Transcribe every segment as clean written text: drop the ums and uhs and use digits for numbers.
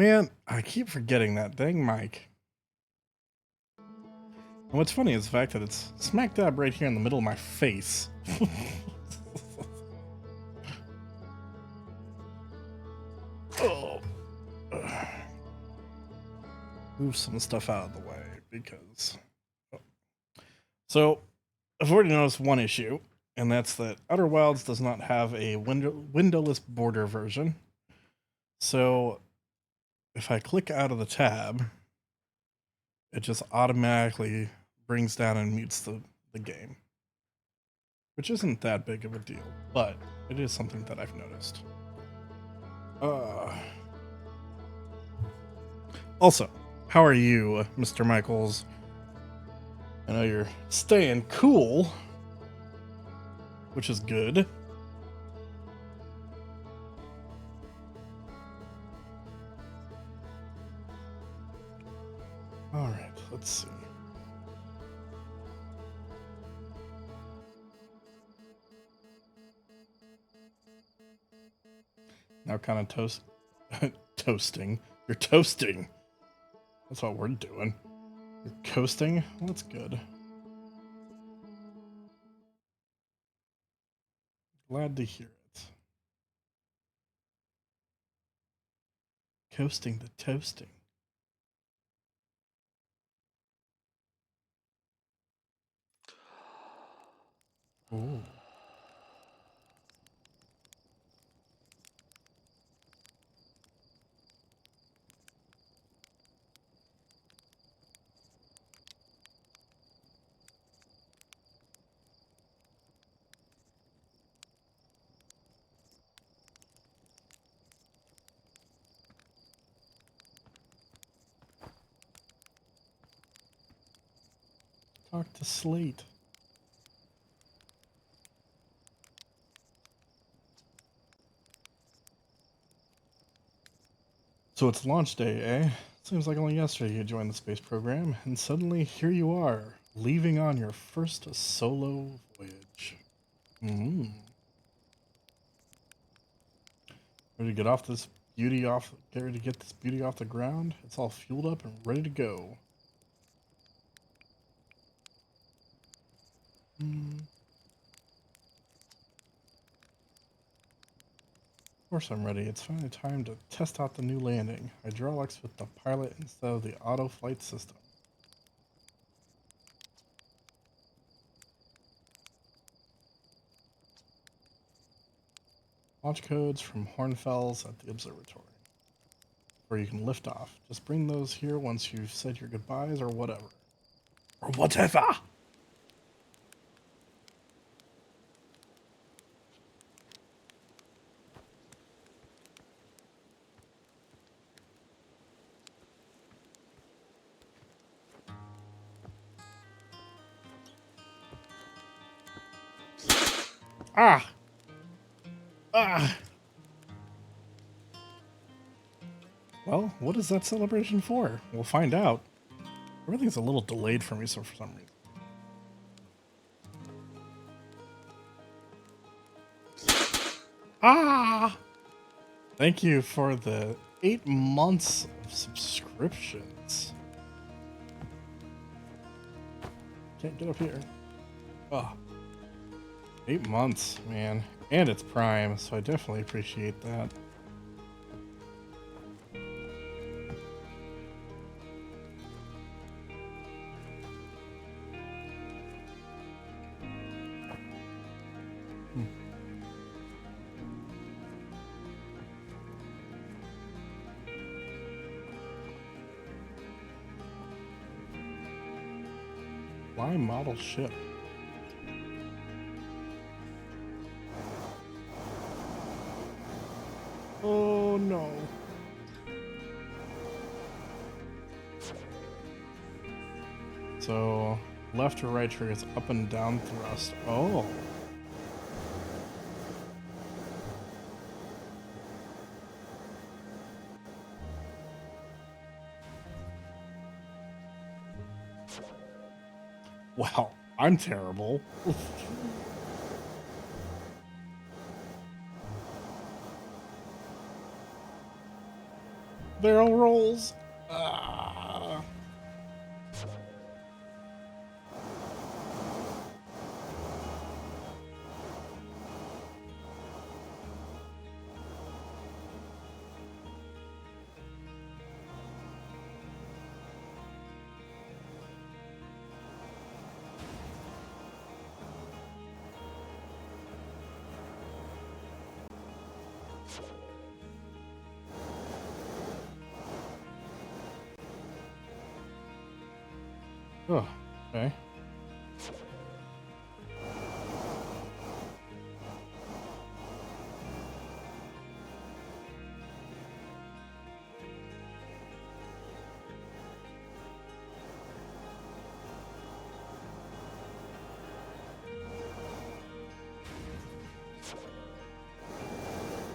Man, I keep forgetting that dang mic. And what's funny is the fact that it's smack dab right here in the middle of my face. Oh. Move some stuff out of the way because. Oh. So, I've already noticed one issue, and that's that Outer Wilds does not have a windowless border version. So, if I click out of the tab, it just automatically brings down and mutes the game, which isn't that big of a deal, but it is something that I've noticed. Also, how are you, Mr. Michaels? I know you're staying cool, which is good. All right, let's see. Now kind of toasting. You're toasting. That's what we're doing. You're coasting? Well, that's good. Glad to hear it. Coasting the toasting. Ooh. Talk to Slate. So it's launch day, eh? Seems like only yesterday you joined the space program, and suddenly here you are, leaving on your first solo voyage. Mm. Ready to get off this beauty off? Get ready to get this beauty off the ground. It's all fueled up and ready to go. Mm. Of course I'm ready. It's finally time to test out the new landing. Hydraulics with the pilot instead of the auto flight system. Launch codes from Hornfels at the observatory, where you can lift off. Just bring those here once you've said your goodbyes or whatever. Or whatever! Ah! Ah! Well, what is that celebration for? We'll find out. Everything's a little delayed for me, so for some reason. Ah! Thank you for the 8 months of subscriptions. Can't get up here. Oh. 8 months, man. And it's Prime, so I definitely appreciate that. Fly model ship. Oh no. So, left or right triggers up and down thrust. Oh. Wow, I'm terrible. Barrel rolls. Ah. Oh, okay.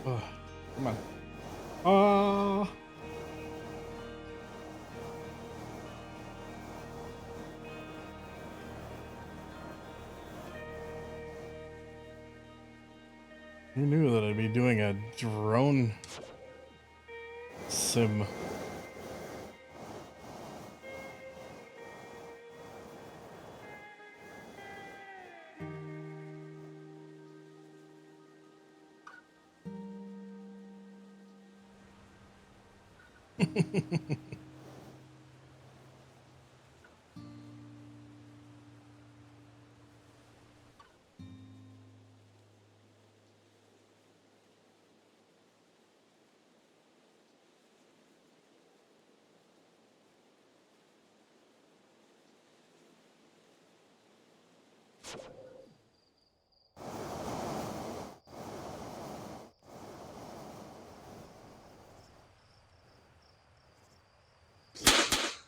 Oh, come on. Who knew that I'd be doing a drone sim?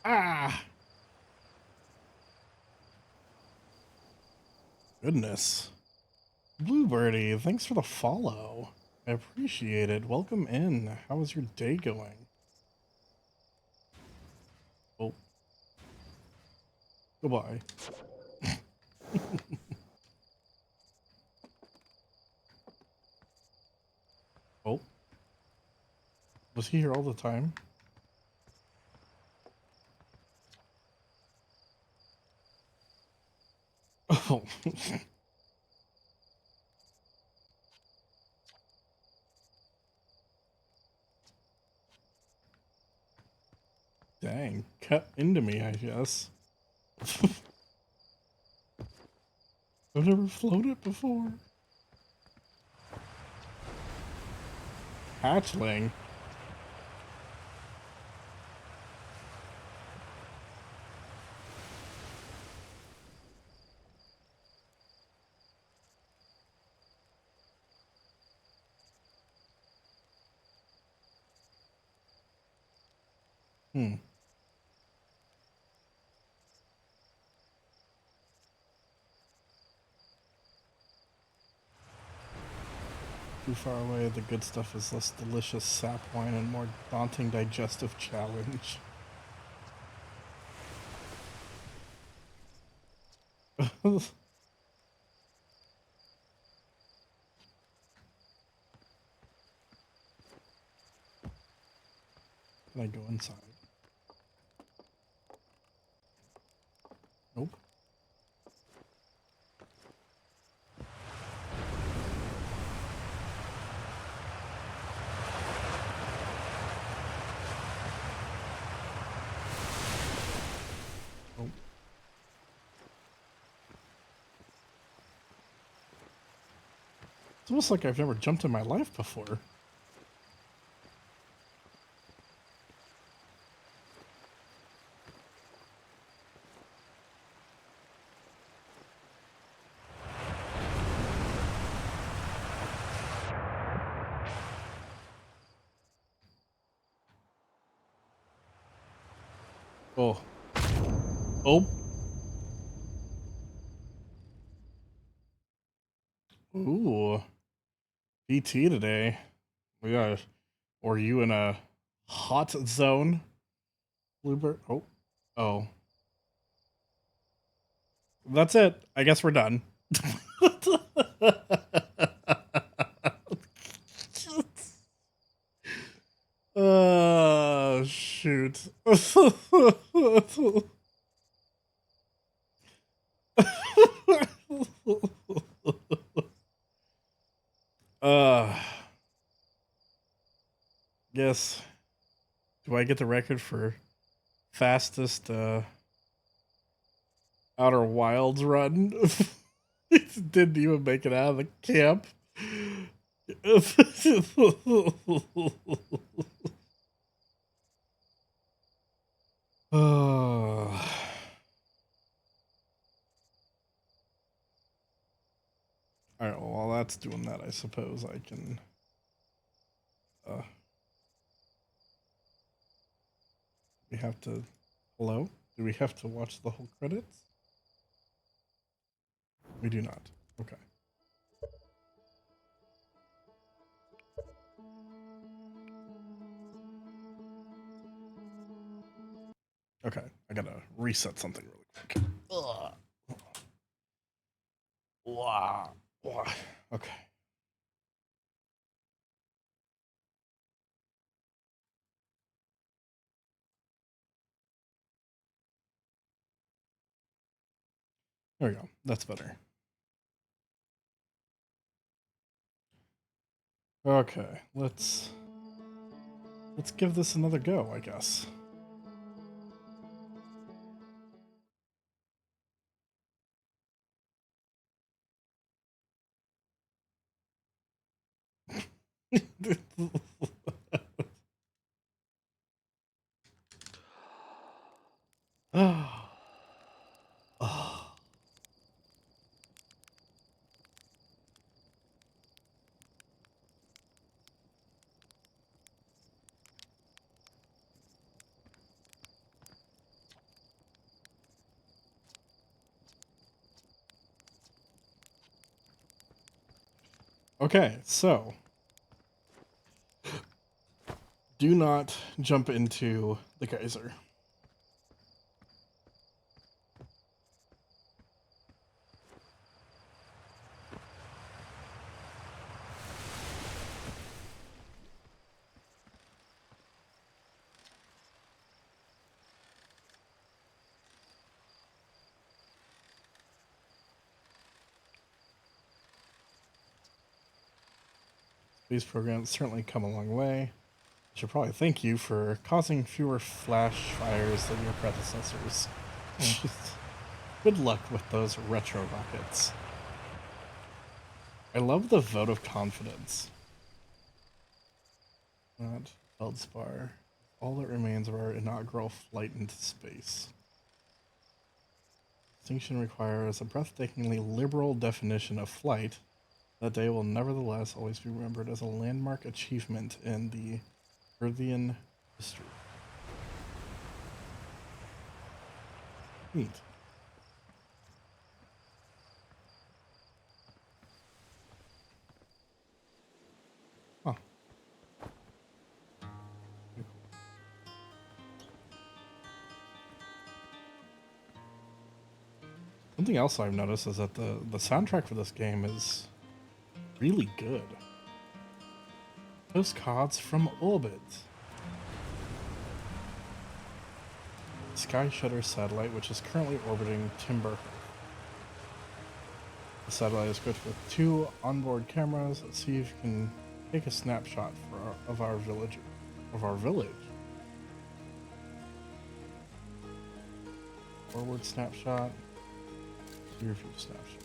Ah! Goodness. Bluebirdie, thanks for the follow. I appreciate it. Welcome in. How is your day going? Oh. Goodbye. Oh. Was he here all the time? Oh. Dang. Cut into me, I guess. I've never floated before. Hatchling. Hmm. Too far away, the good stuff is less delicious sap wine and more daunting digestive challenge. Can I go inside? Nope. Nope. It's almost like I've never jumped in my life before. Oh. Oh. Ooh. PT today. We got. Or you in a hot zone? Bluebird. Oh. Oh. That's it. I guess we're done. shoot. uh, yes. Do I get the record for fastest Outer Wilds run? It didn't even make it out of the camp. Oh. Alright, well, while that's doing that, I suppose I can... we have to... Hello? Do we have to watch the whole credits? We do not. Okay. Okay, I gotta reset something really quick. Ugh. Wow. Wow. Okay. There we go. That's better. Okay, let's give this another go, I guess. Oh. Oh. Okay, so do not jump into the geyser. These programs certainly come a long way. I should probably thank you for causing fewer flash fires than your predecessors. Good luck with those retro rockets. I love the vote of confidence. Not Feldspar. All that remains of our inaugural flight into space. Distinction requires a breathtakingly liberal definition of flight. That day will nevertheless always be remembered as a landmark achievement in the Earthian history. Neat. Huh. Something else I've noticed is that the soundtrack for this game is really good. Postcards from Orbit. Sky Shutter satellite, which is currently orbiting Timber. The satellite is equipped with 2 onboard cameras. Let's see if you can take a snapshot of our village. Forward snapshot. Rear view snapshot.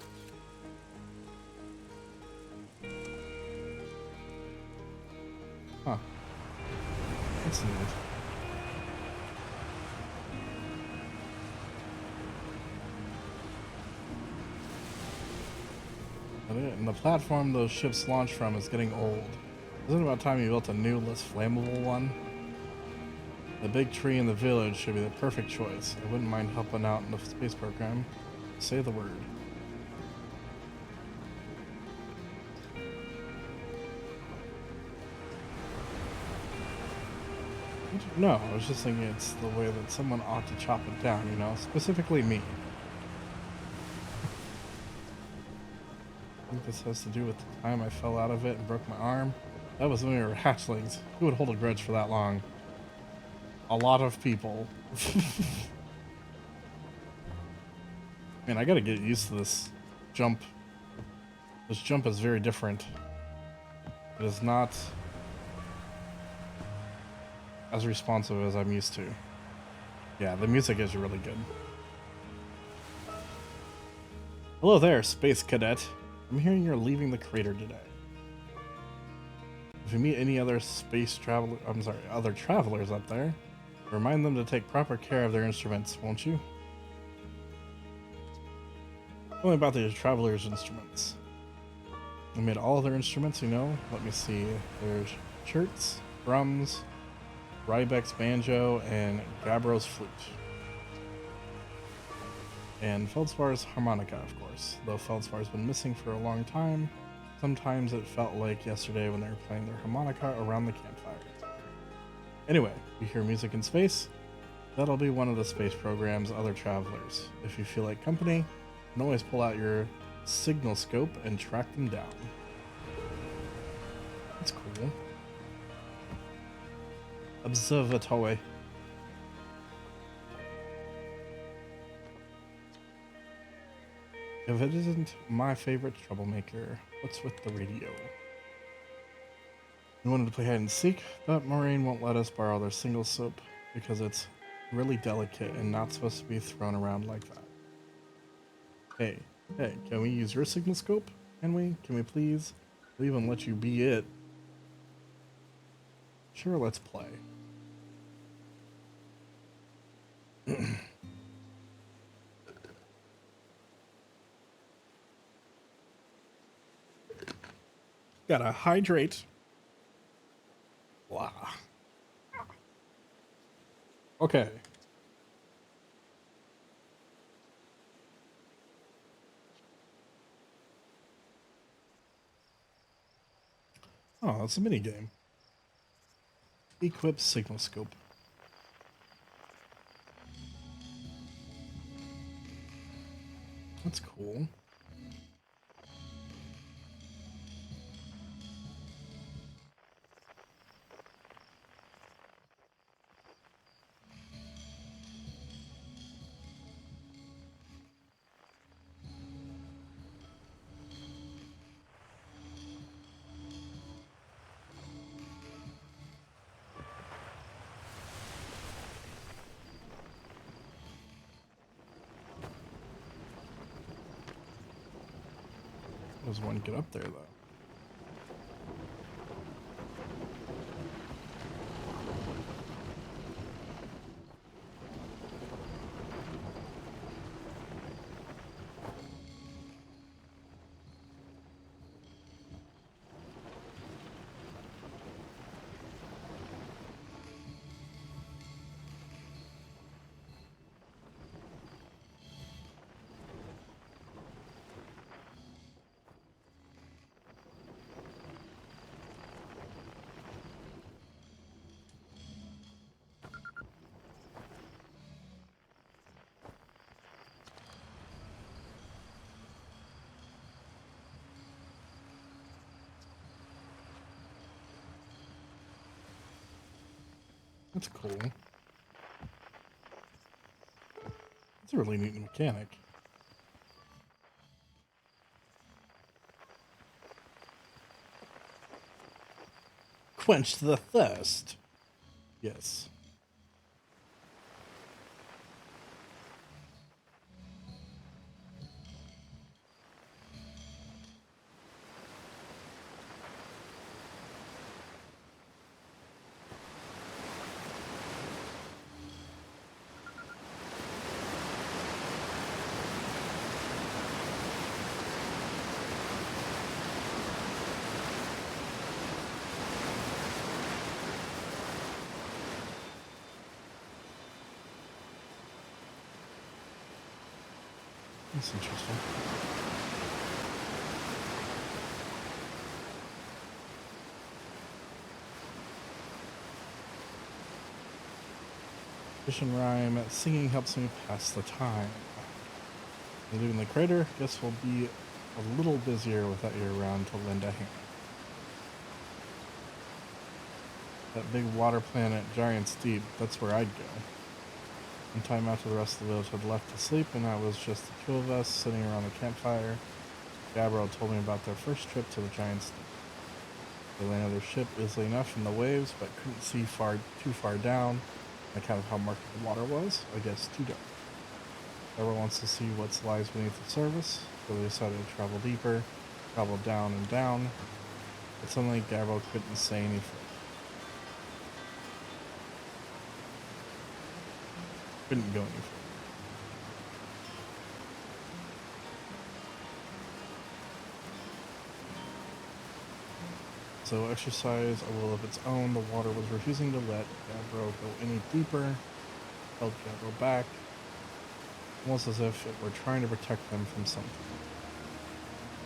Huh. That's neat. And the platform those ships launch from is getting old. Isn't it about time you built a new, less flammable one? The big tree in the village should be the perfect choice. I wouldn't mind helping out in the space program. Say the word. No, I was just thinking it's the way that someone ought to chop it down, you know? Specifically me. I think this has to do with the time I fell out of it and broke my arm. That was when we were hatchlings. Who would hold a grudge for that long? a lot of people. Man, I gotta get used to this jump. This jump is very different. It is not as responsive as I'm used to. Yeah, the music is really good. Hello there, Space Cadet. I'm hearing you're leaving the crater today. If you meet any other other travelers up there, remind them to take proper care of their instruments, won't you? Tell me about the travelers' instruments. I made all their instruments, you know. Let me see. There's shirts, drums, Rybeck's banjo, and Gabbro's flute. And Feldspar's harmonica, of course. Though Feldspar's been missing for a long time, sometimes it felt like yesterday when they were playing their harmonica around the campfire. Anyway, you hear music in space? That'll be one of the space program's other travelers. If you feel like company, you can always pull out your signal scope and track them down. That's cool. Observatory. If it isn't my favorite troublemaker, what's with the radio? We wanted to play hide and seek, but Moraine won't let us borrow their single soap because it's really delicate and not supposed to be thrown around like that. Hey, can we use your signal scope? Can we please? We'll even let you be it. Sure, let's play. Gotta hydrate. Wow. Okay. Oh, that's a mini game. Equip signal scope. That's cool. Does one get up there, though? That's cool. That's a really neat mechanic. Quench the thirst. Yes. That's interesting. Fish and rhyme. Singing helps me pass the time. Leaving the crater, guess we'll be a little busier without you around to lend a hand. That big water planet, Giant's Deep, that's where I'd go. One time after the rest of the village had left to sleep and I was just the two of us sitting around the campfire, Gabriel told me about their first trip to the Giant's Deep. They landed their ship easily enough in the waves, but couldn't see too far down, and kind of how murky the water was. I guess too dark. Gabriel wants to see what lies beneath the surface, so they decided to travel deeper, travel down and down, but suddenly Gabriel couldn't say any further. Couldn't go any further. So exercise a will of its own, the water was refusing to let Gabriel go any deeper, held Gabriel back, almost as if it were trying to protect them from something.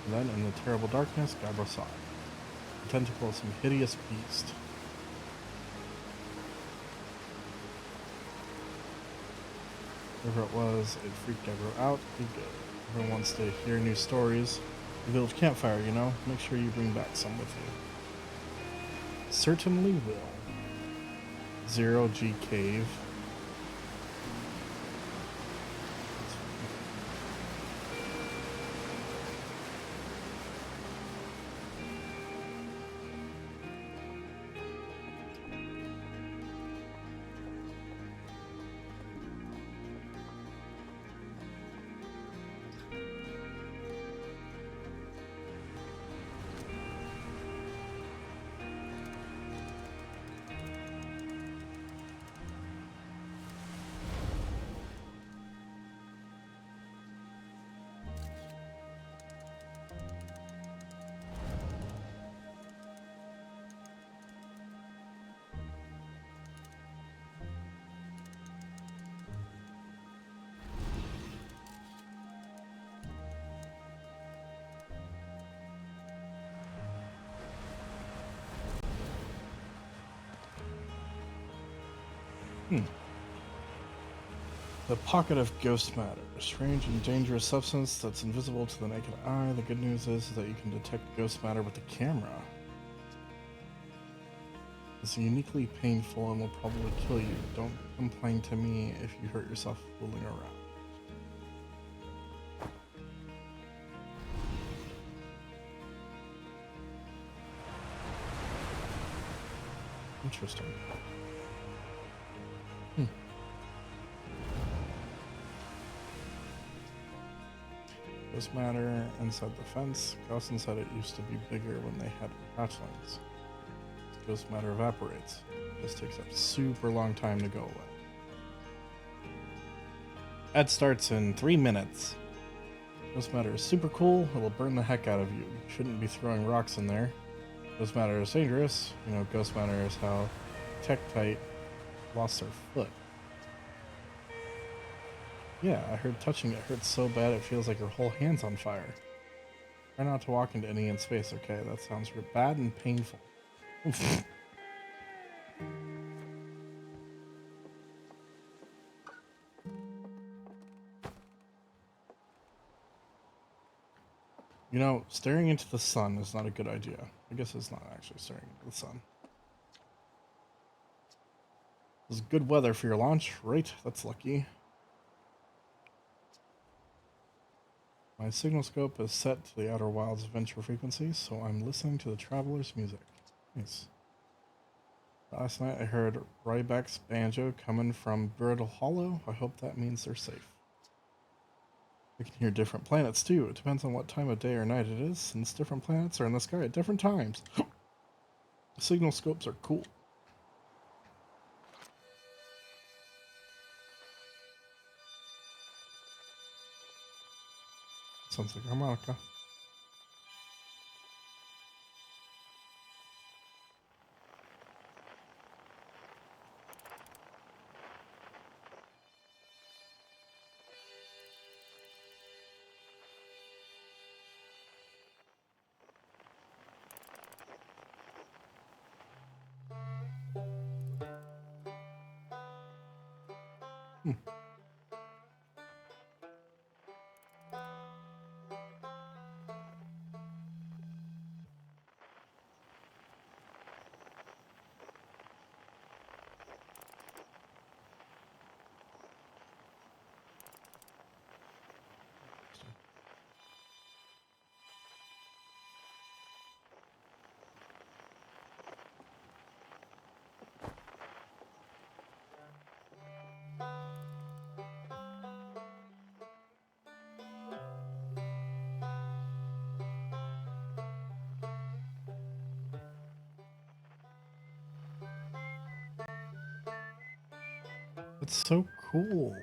And then, in the terrible darkness, Gabriel saw it. The tentacle of some hideous beast. Whatever it was, it freaked Gabriel out. Be good. Everyone wants to hear new stories. The village campfire, you know? Make sure you bring back some with you. Certainly will. Zero G Cave. The pocket of ghost matter, a strange and dangerous substance that's invisible to the naked eye. The good news is that you can detect ghost matter with the camera. It's uniquely painful and will probably kill you. Don't complain to me if you hurt yourself fooling around. Interesting. Ghost matter inside the fence. Gaussen said it used to be bigger when they had hatchlings. Ghost matter evaporates. This takes a super long time to go away. Ad starts in 3 minutes. Ghost matter is super cool. It'll burn the heck out of you. Shouldn't be throwing rocks in there. Ghost matter is dangerous. You know, ghost matter is how Tektite lost her foot. Yeah, I heard touching it hurts so bad it feels like her whole hand's on fire. Try not to walk into any in space, okay? That sounds bad and painful. You know, staring into the sun is not a good idea. I guess it's not actually staring into the sun. This is good weather for your launch, right? That's lucky. My signal scope is set to the Outer Wilds Adventure frequency, so I'm listening to the Traveler's music. Nice. Last night I heard Ryback's banjo coming from Brittle Hollow. I hope that means they're safe. I can hear different planets too. It depends on what time of day or night it is, since different planets are in the sky at different times. Signal scopes are cool. Sounds like a harmonica. That's so cool.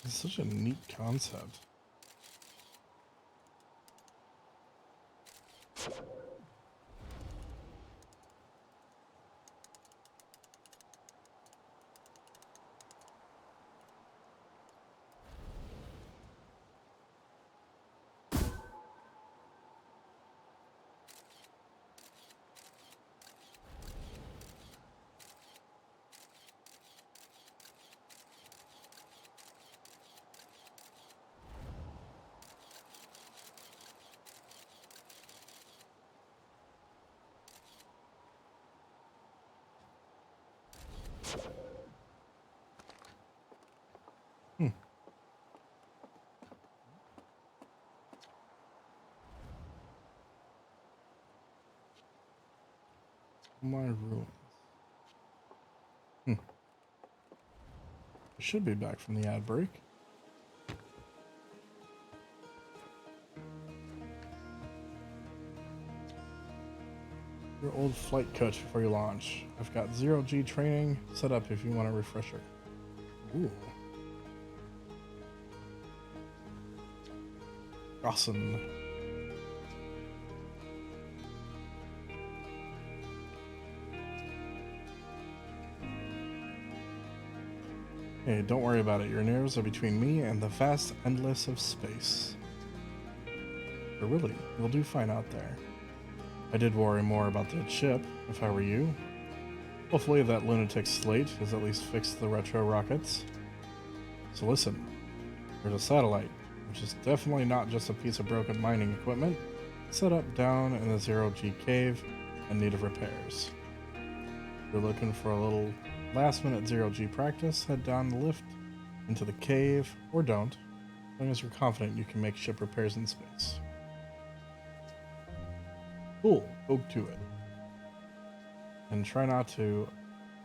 It's such a neat concept. Hmm. My ruins. I should be back from the ad break. Your old flight coach before you launch. I've got 0G training set up if you want a refresher. Ooh. Awesome. Hey, don't worry about it. Your nerves are between me and the vast endless of space. But really, you'll do fine out there. I did worry more about the ship, if I were you. Hopefully that lunatic Slate has at least fixed the retro rockets. So listen, there's a satellite, which is definitely not just a piece of broken mining equipment, set up down in the 0G cave in need of repairs. If you're looking for a little last-minute 0G practice, head down the lift into the cave, or don't, as long as you're confident you can make ship repairs in space. Cool, go to it. And try not to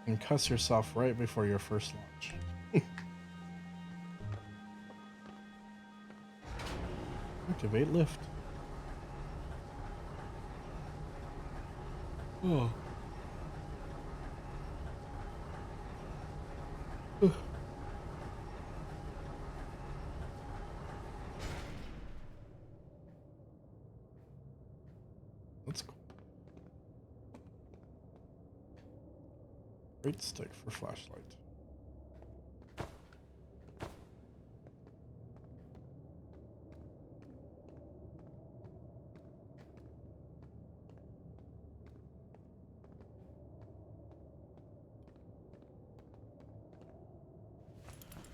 concuss yourself right before your first launch. Activate lift. Oh. That's cool. Great stick for flashlight.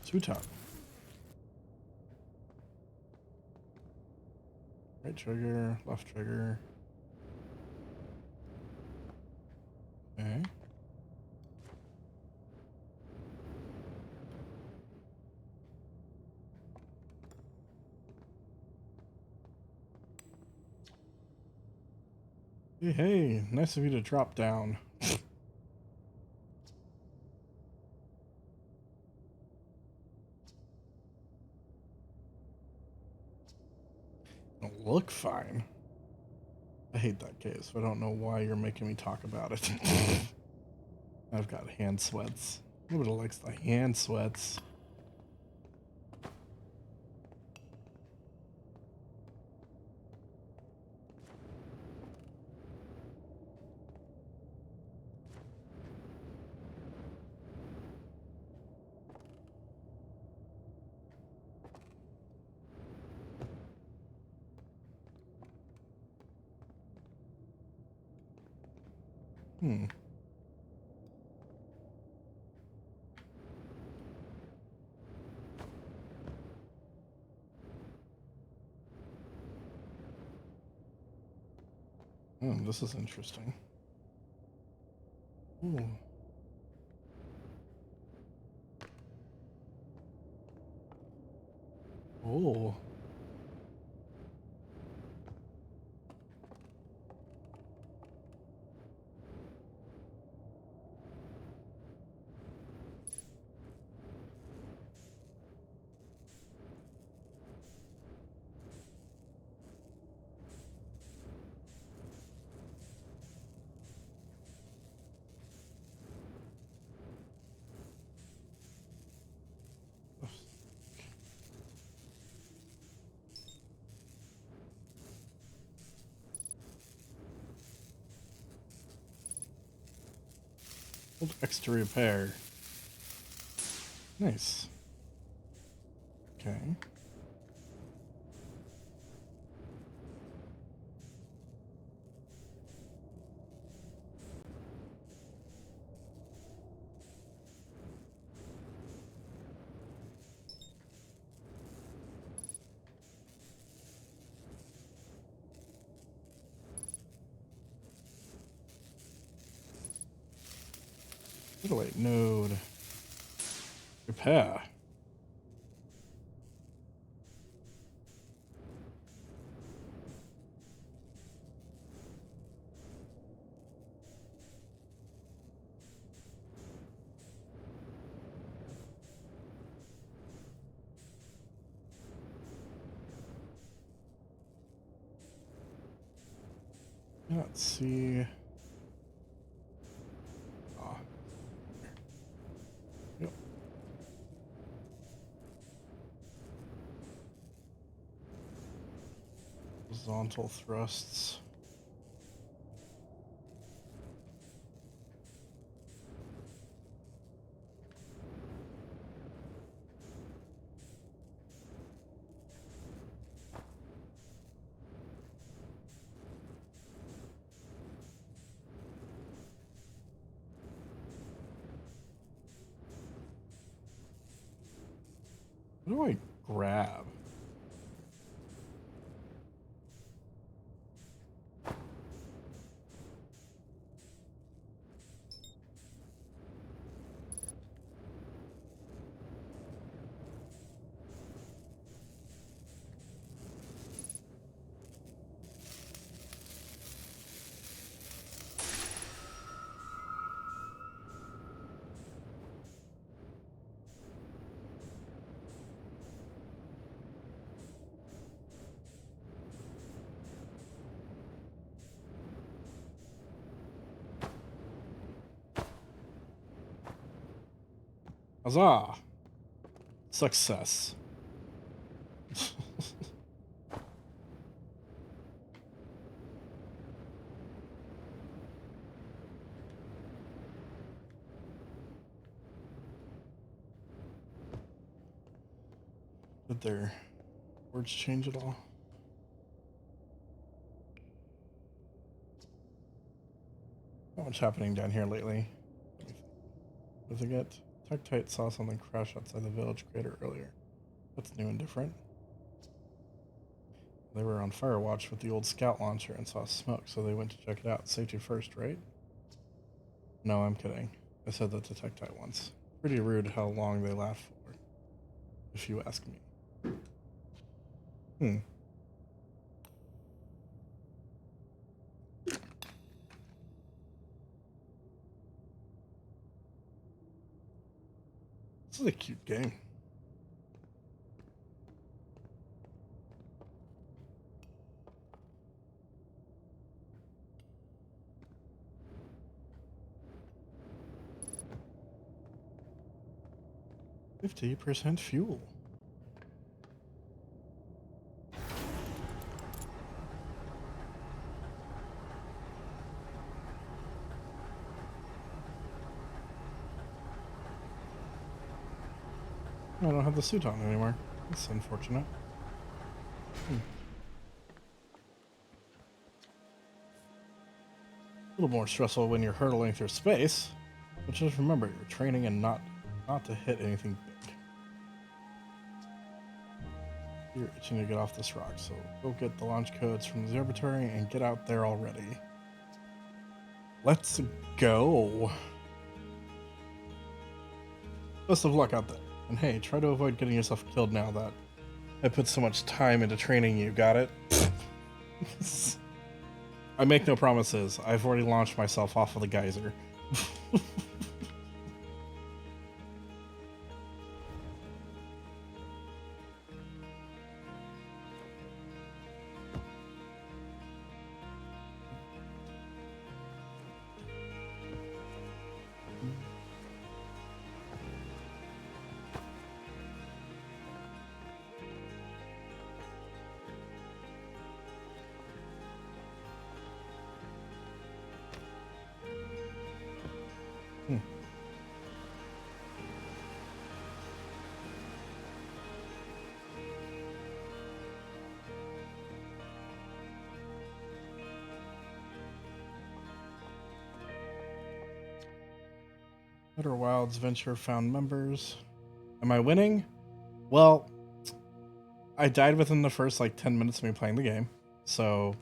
Two-top. Right trigger, left trigger. Okay. Hey, nice of you to drop down. Don't look fine. I hate that case. I don't know why you're making me talk about it. I've got hand sweats. Nobody likes the hand sweats. Hmm. Oh, this is interesting. Ooh. Oh. Hold X to repair. Nice. Okay. Wait, node. Repair. Let's see. Ah. Yep. Horizontal thrusts. What do I grab? Huzzah! Success. Did their words change at all? Not much happening down here lately. Did they get Tektite saw something crash outside the village crater earlier? That's new and different. They were on fire watch with the old scout launcher and saw smoke, so they went to check it out. Safety first, right? No, I'm kidding. I said that to Tektite once. Pretty rude how long they laugh for, if you ask me. Hmm. This is a cute game. %, fuel. I don't have the suit on anymore. That's unfortunate. little more stressful when you're hurtling through space, but just remember you're training and not to hit anything big. You're itching to get off this rock, so go get the launch codes from the observatory and get out there already. Let's go. Best of luck out there. And hey, try to avoid getting yourself killed now that I put so much time into training you, got it? I make no promises. I've already launched myself off of the geyser. Outer Wilds Venture found members. Am I winning? Well, I died within the first like 10 minutes of me playing the game, so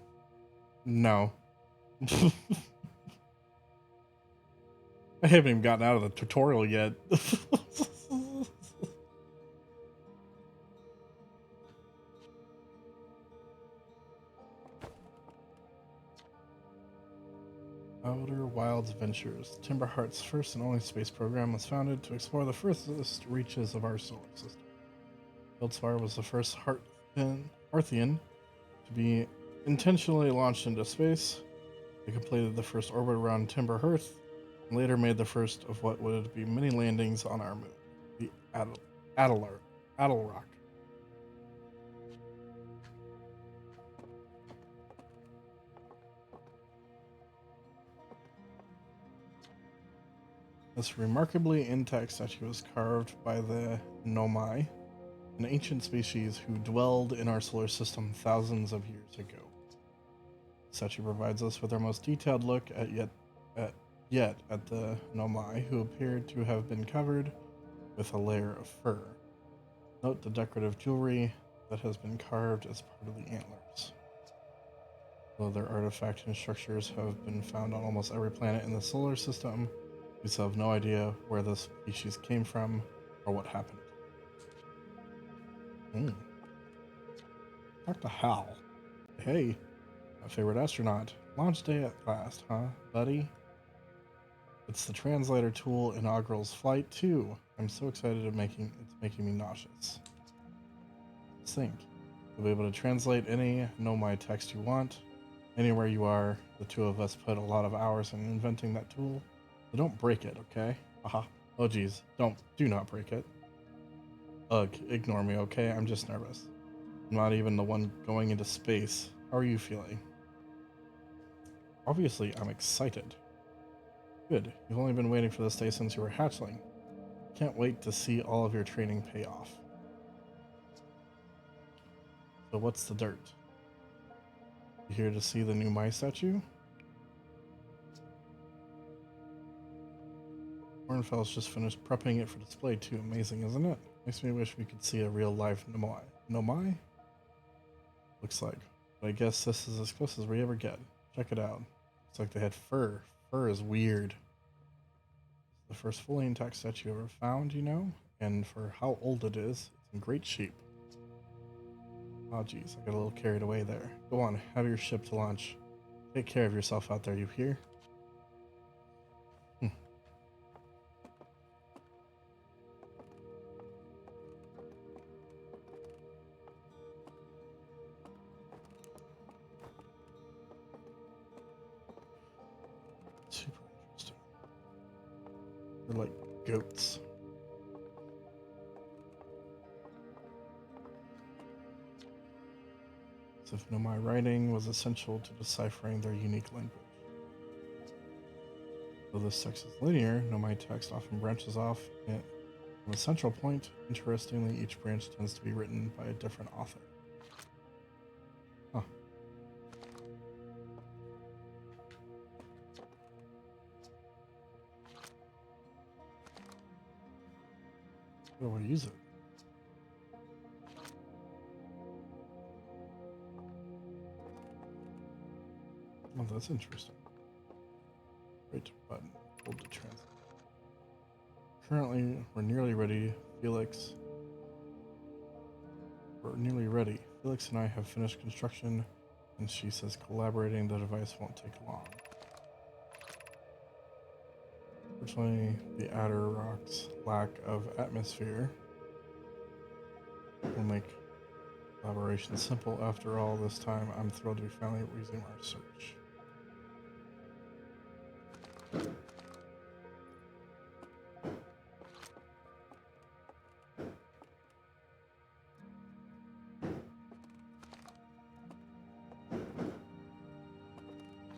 no. I haven't even gotten out of the tutorial yet. Outer Wilds Ventures. Timberheart's first and only space program was founded to explore the furthest reaches of our solar system. Ildsvar was the first Hearthian to be intentionally launched into space. They completed the first orbit around Timber Hearth, and later made the first of what would be many landings on our moon, the Adelrock. This remarkably intact statue was carved by the Nomai, an ancient species who dwelled in our solar system thousands of years ago. The statue provides us with our most detailed look at the Nomai, who appeared to have been covered with a layer of fur. Note the decorative jewelry that has been carved as part of the antlers. Though their artifacts and structures have been found on almost every planet in the solar system, we still have no idea where this species came from or what happened. Talk to Hal. Hey, my favorite astronaut. Launch day at last, huh, buddy? It's the translator tool in Augral's flight too. I'm so excited it's making me nauseous. Let's think. You'll be able to translate any Nomai text you want. Anywhere you are, the two of us put a lot of hours in inventing that tool. So don't break it, okay? Aha. Oh geez, do not break it. Ugh, ignore me, okay? I'm just nervous. I'm not even the one going into space. How are you feeling? Obviously, I'm excited. Good. You've only been waiting for this day since you were hatchling. Can't wait to see all of your training pay off. So what's the dirt? You here to see the new Mai statue? Hornfell's just finished prepping it for display too. Amazing, isn't it? Makes me wish we could see a real life Nomai. Nomai? Looks like. But I guess this is as close as we ever get. Check it out. Looks like they had fur. Fur is weird. The first fully intact statue ever found, you know? And for how old it is, it's in great shape. Oh geez, I got a little carried away there. Go on, have your ship to launch. Take care of yourself out there, you hear? Super interesting. They're like goats. As if Nomai writing was essential to deciphering their unique language. Though this text is linear, Nomai text often branches off from a central point. Interestingly, each branch tends to be written by a different author. Huh. How do I use it? Oh, that's interesting. Right button. Hold to translate. Currently, we're nearly ready. We're nearly ready. Felix and I have finished construction, and she says collaborating the device won't take long. Fortunately, the Adder rock's lack of atmosphere will make collaboration simple. After all this time, I'm thrilled to be finally resume our search.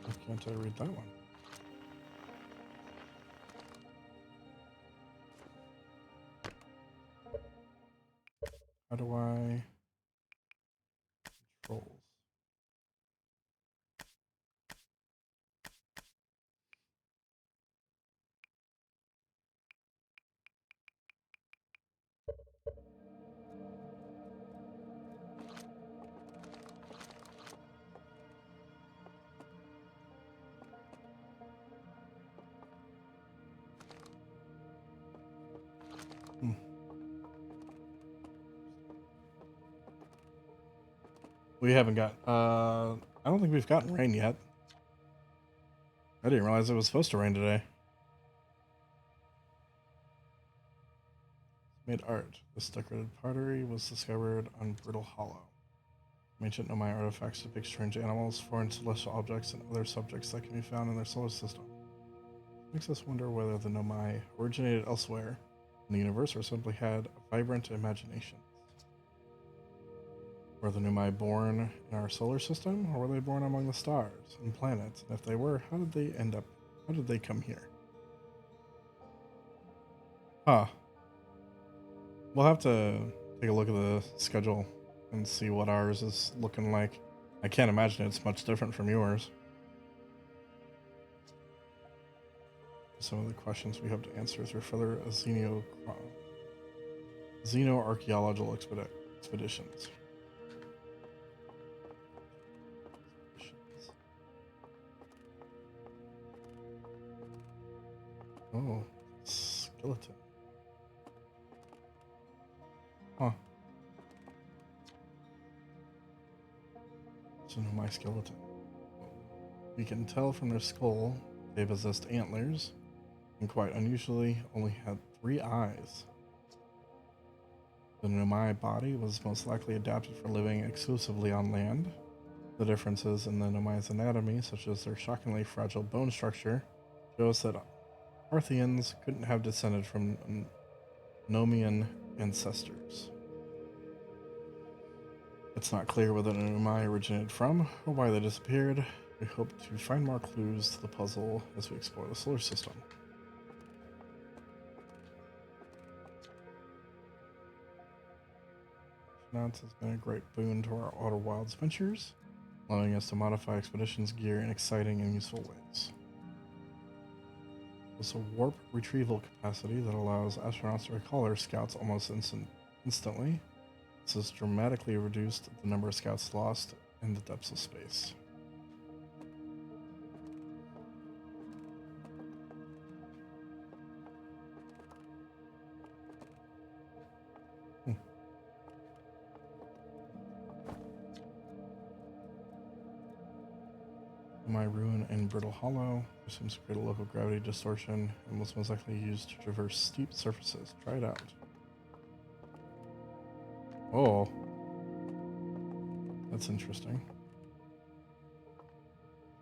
Why can't I read that one? How do I controls? Hmm. We haven't got. I don't think we've gotten rain yet. I didn't realize it was supposed to rain today. Made art. This decorated pottery was discovered on Brittle Hollow. Ancient Nomai artifacts depict strange animals, foreign celestial objects, and other subjects that can be found in their solar system. It makes us wonder whether the Nomai originated elsewhere in the universe or simply had a vibrant imagination. Were the Nomai born in our solar system, or were they born among the stars and planets? And if they were, how did they end up? How did they come here? Huh. We'll have to take a look at the schedule and see what ours is looking like. I can't imagine it's much different from yours. Some of the questions we hope to answer through further xenoarchaeological expeditions. Oh, skeleton. Huh. So no, my skeleton. We can tell from their skull they possessed antlers, and quite unusually, only had 3 eyes. The Nomai body was most likely adapted for living exclusively on land. The differences in the Nomai's anatomy, such as their shockingly fragile bone structure, show us that Parthians couldn't have descended from Nomian ancestors. It's not clear whether the Nomai originated from or why they disappeared. We hope to find more clues to the puzzle as we explore the solar system. Finance has been a great boon to our Outer Wilds ventures, allowing us to modify expeditions gear in exciting and useful ways. It's a warp retrieval capacity that allows astronauts to recall their scouts almost instantly. This has dramatically reduced the number of scouts lost in the depths of space. My ruin in Brittle Hollow seems to create a local gravity distortion and was most likely used to traverse steep surfaces. Try it out. Oh, that's interesting.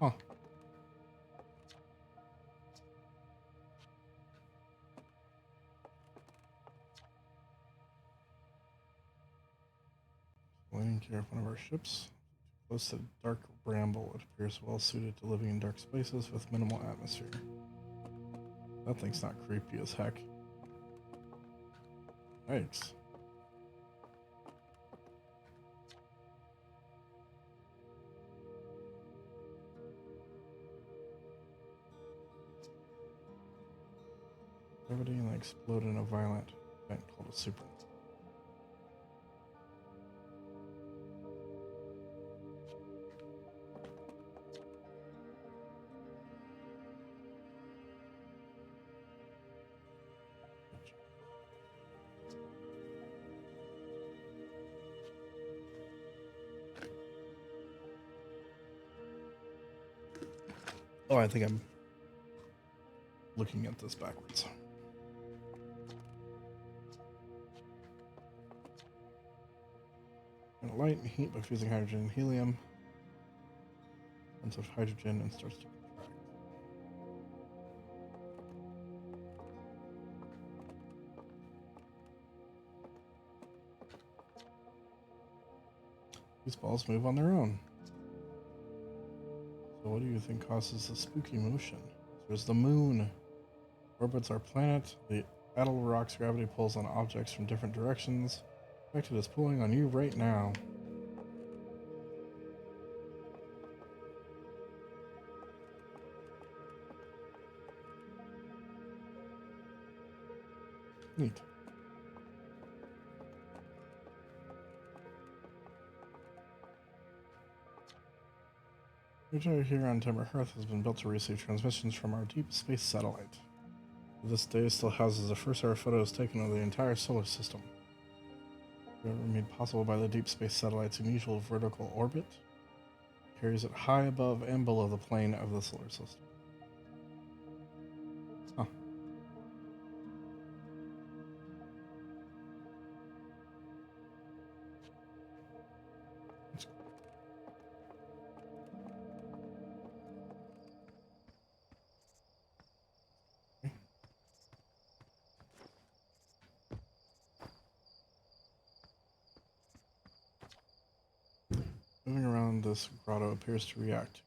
Huh. Landing gear of one of our ships. Close to dark bramble, it appears well suited to living in dark spaces with minimal atmosphere. That thing's not creepy as heck. Yikes. Gravity and explode in a violent Event called a super. Oh, I think I'm looking at this backwards. Light and heat by fusing hydrogen and helium. Of hydrogen and starts to contract. These balls move on their own. So what do you think causes the spooky motion? There's the moon. Orbits our planet. The Adel rock's gravity pulls on objects from different directions. In fact, it is pulling on you right now. Neat. Your here on Timber Hearth has been built to receive transmissions from our deep space satellite. To this day, still houses the first ever photos taken of the entire solar system. They were made possible by the deep space satellite's unusual vertical orbit. It carries it high above and below the plane of the solar system. Huh. Moving around this grotto appears to react.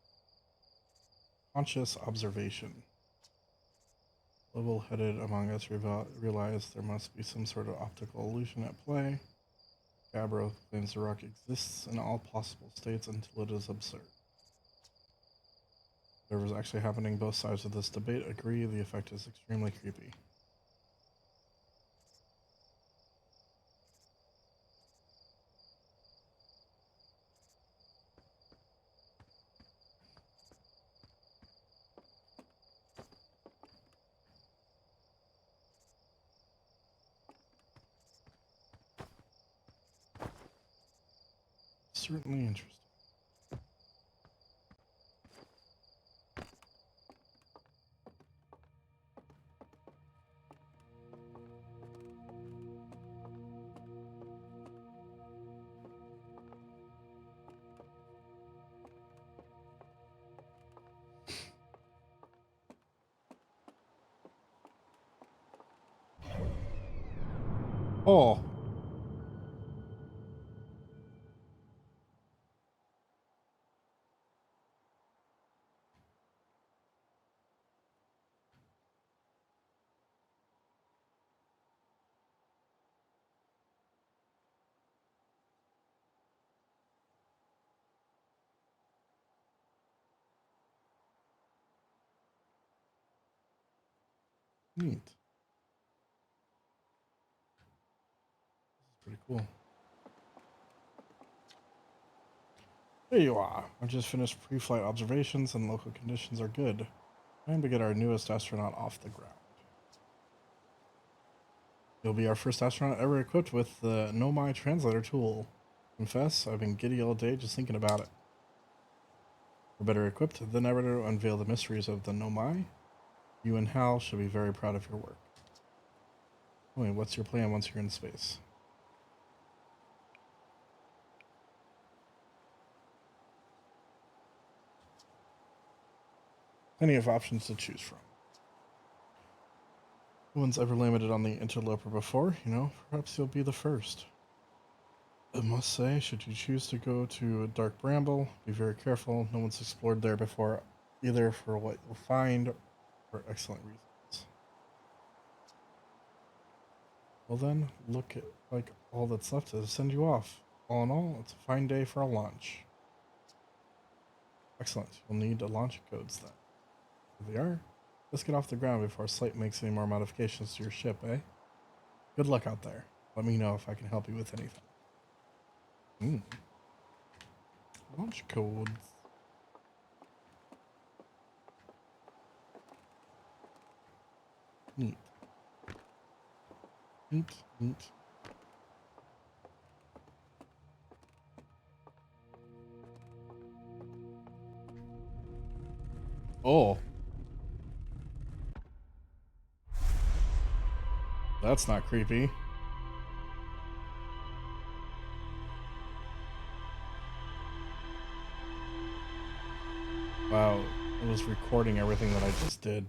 Conscious observation. Level-headed among us realize there must be some sort of optical illusion at play. Gabbro claims the rock exists in all possible states until it is absurd. Whatever's actually happening, both sides of this debate agree the effect is extremely creepy. Certainly interesting. Oh. Neat. This is pretty cool. There you are. I just finished pre-flight observations and local conditions are good. Time to get our newest astronaut off the ground. You'll be our first astronaut ever equipped with the Nomai translator tool. Confess, I've been giddy all day just thinking about it. We're better equipped than ever to unveil the mysteries of the Nomai. You and Hal should be very proud of your work. Wait, what's your plan once you're in space? Plenty of options to choose from. No one's ever landed on the Interloper before, perhaps you'll be the first. I must say, should you choose to go to Dark Bramble, be very careful. No one's explored there before, either for what you'll find or for excellent reasons. Well then, look at all that's left to send you off. All in all, it's a fine day for a launch. Excellent. You'll need launch codes then. Here they are. Let's get off the ground before Slate makes any more modifications to your ship, eh? Good luck out there. Let me know if I can help you with anything. Launch codes. Neat. Neat, neat. Oh. That's not creepy. Wow, it was recording everything that I just did.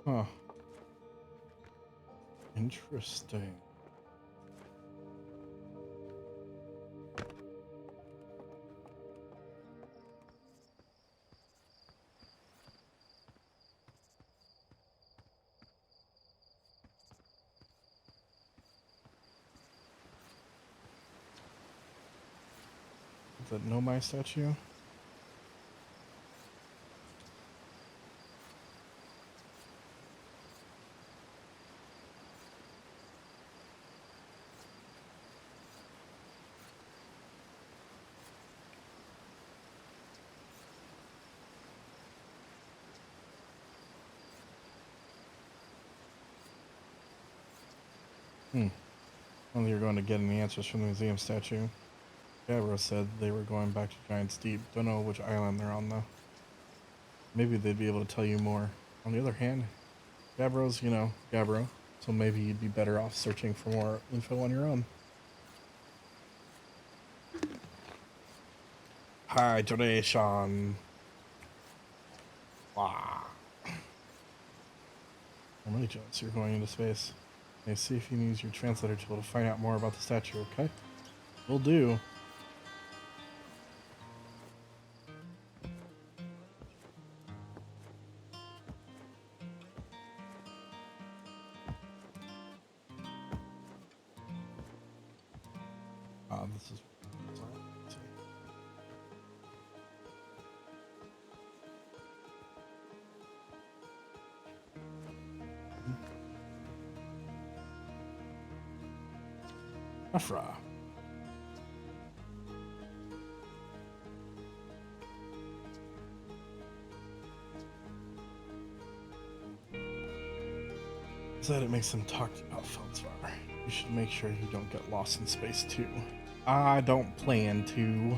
Huh. Interesting. Is that Nomai statue? Well, you're going to get any answers from the museum statue. Gabbro said they were going back to Giant's Deep. Don't know which island they're on, though. Maybe they'd be able to tell you more. On the other hand, Gabbro's, Gabbro. So maybe you'd be better off searching for more info on your own. Hydration. Wow. How many jets you're going into space? Okay, see if you can use your translator tool to find out more about the statue, okay? Will do. This is... Let's see. Afra. Said it makes them talk about Feldsvar. You should make sure you don't get lost in space too. I don't plan to.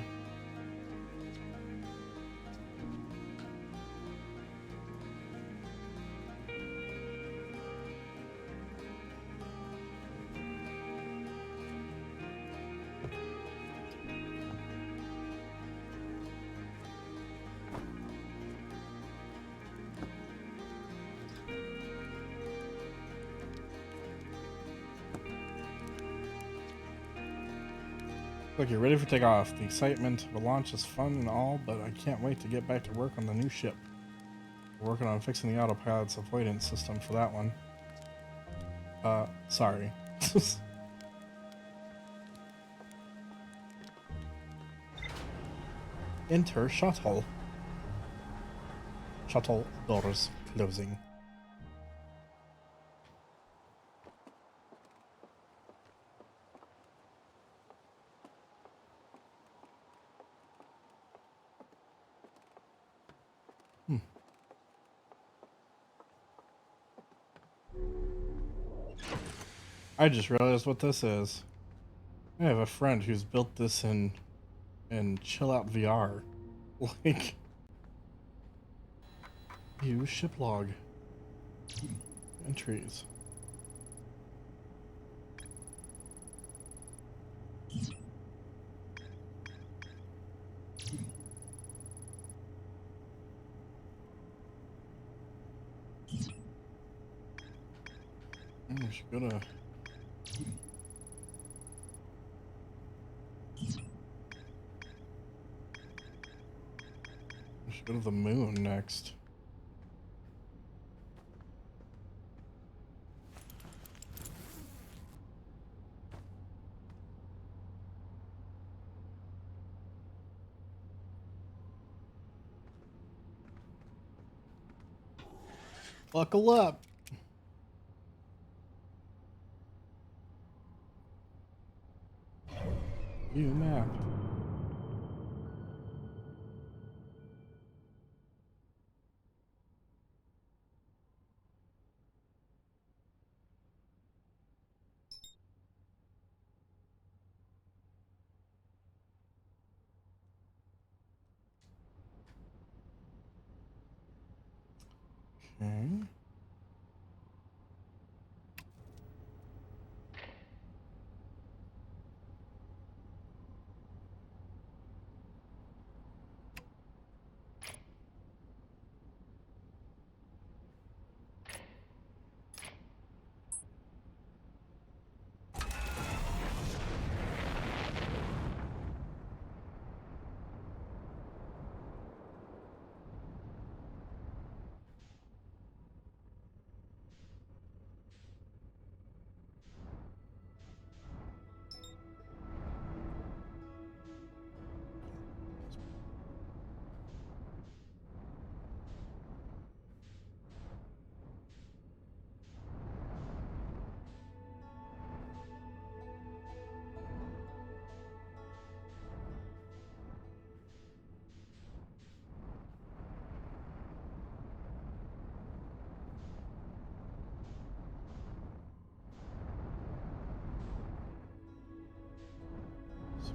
Look, you're ready for takeoff. The excitement of a launch is fun and all, but I can't wait to get back to work on the new ship. We're working on fixing the autopilot's avoidance system for that one. Sorry. Enter shuttle. Shuttle doors closing. I just realized what this is. I have a friend who's built this in Chill Out VR. Like, use ship log. Entries. We should go to... We should go to the moon next. Buckle up. View map. Okay.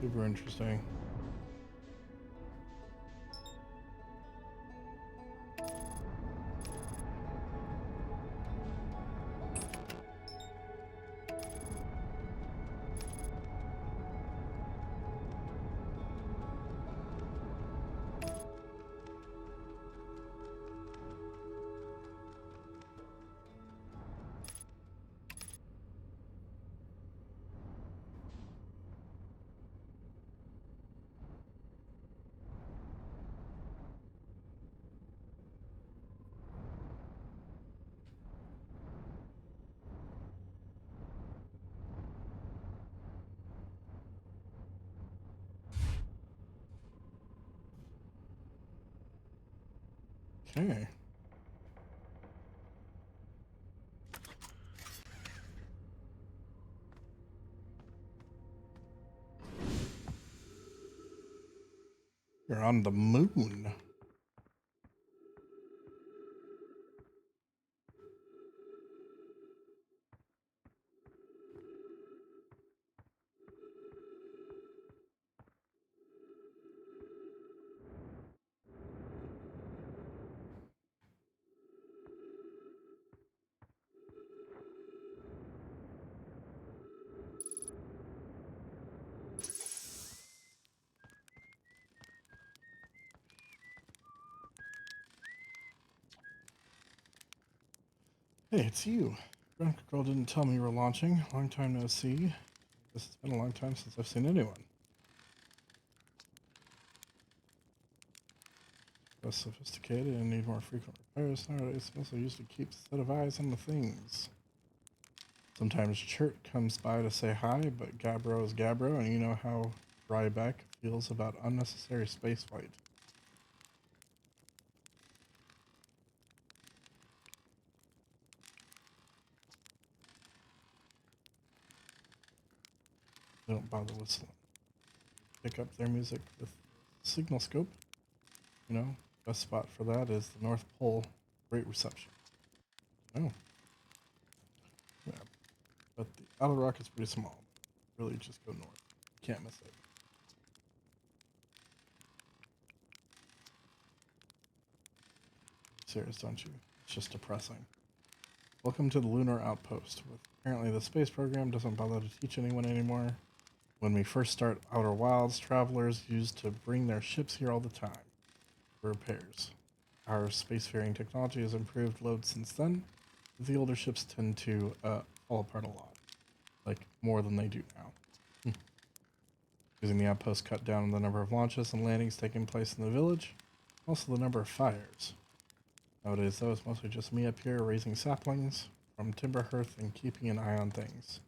Super interesting. Okay. You're on the moon. Hey, it's you. Ground Control didn't tell me you were launching. Long time no see. This has been a long time since I've seen anyone. Less sophisticated and need more frequent repairs nowadays. Also used to keep a set of eyes on the things. Sometimes Chert comes by to say hi, but Gabbro is Gabbro, and you know how Ryback feels about unnecessary spaceflight. They don't bother whistling. Pick up their music with signal scope. You know, best spot for that is the North Pole. Great reception. Oh, yeah. But the outer rocket's pretty small. Really, just go north. You can't miss it. Serious, don't you? It's just depressing. Welcome to the Lunar Outpost. Apparently, the space program doesn't bother to teach anyone anymore. When we first start Outer Wilds, travelers used to bring their ships here all the time for repairs. Our spacefaring technology has improved loads since then. The older ships tend to fall apart a lot, like more than they do now. Using the outpost cut down the number of launches and landings taking place in the village. Also the number of fires. Nowadays, though, it's mostly just me up here raising saplings from Timber Hearth and keeping an eye on things.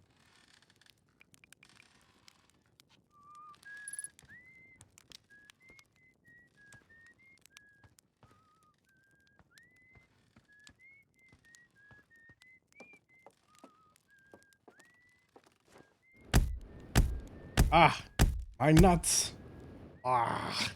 Ah! My nuts! Ah!